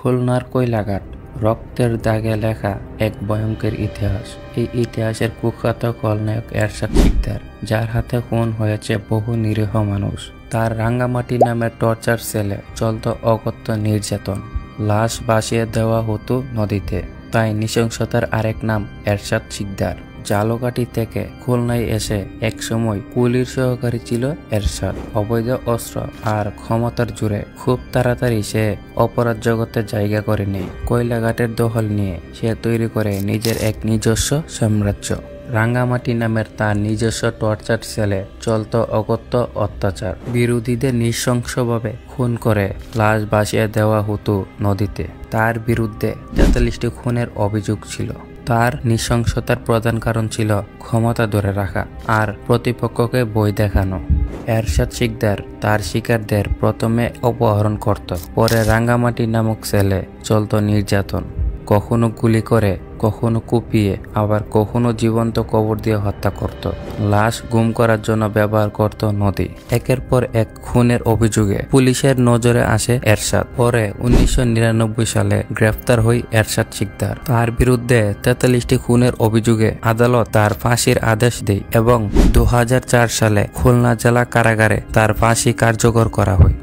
খুলনার কয়লাঘাট, রক্তের দাগে লেখা এক ভয়ঙ্কর ইতিহাস। এই ইতিহাসের কুখ্যাত খলনায়ক এরশাদ শিকদার, যার হাতে খুন হয়েছে বহু নিরীহ মানুষ। তার রাঙ্গামাটি নামের টর্চার সেলে চলত অকথ্য নির্যাতন। লাশ ভাসিয়ে দেওয়া হতো নদীতে। তাই নৃশংসতার আরেক নাম এরশাদ শিকদার। জালকাঠি থেকে খুলনায় এসে একসময় কুলির সহকারী ছিল এরশাদ। অবৈধ অস্ত্র আর ক্ষমতার জোরে খুব তাড়াতাড়ি সে অপরাধ জগতে জায়গা করে নেয়। কয়লাঘাটের দখল নিয়ে সে তৈরি করে নিজের এক নিজস্ব সাম্রাজ্য। রাঙ্গামাটি নামের তার নিজস্ব টর্চার সেলে চলত অকথ্য অত্যাচার। বিরোধীদের নৃশংসভাবে খুন করে লাশ ভাসিয়ে দেওয়া হতো নদীতে। তার বিরুদ্ধে 43টি খুনের অভিযোগ ছিল। তার নৃশংসতার প্রধান কারণ ছিল ক্ষমতা ধরে রাখা আর প্রতিপক্ষকে ভয় দেখানো। এরশাদ শিকদার তার শিকারদের প্রথমে অপহরণ করত, পরে রাঙ্গামাটি নামক সেলে চলত নির্যাতন। কখনো গুলি করে, কখনো কুপিয়ে, আবার কখনো জীবন্ত কবর দিয়ে হত্যা করত। লাশ গুম করার জন্য ব্যবহার করত নদী। একের পর এক খুনের অভিযোগে পুলিশের নজরে আসে এরশাদ। পরে 1999 সালে গ্রেফতার হয় এরশাদ শিকদার। তার বিরুদ্ধে 43টি খুনের অভিযোগে আদালত তার ফাঁসির আদেশ দেয় এবং 2004 সালে খুলনা জেলা কারাগারে তার ফাঁসি কার্যকর করা হয়।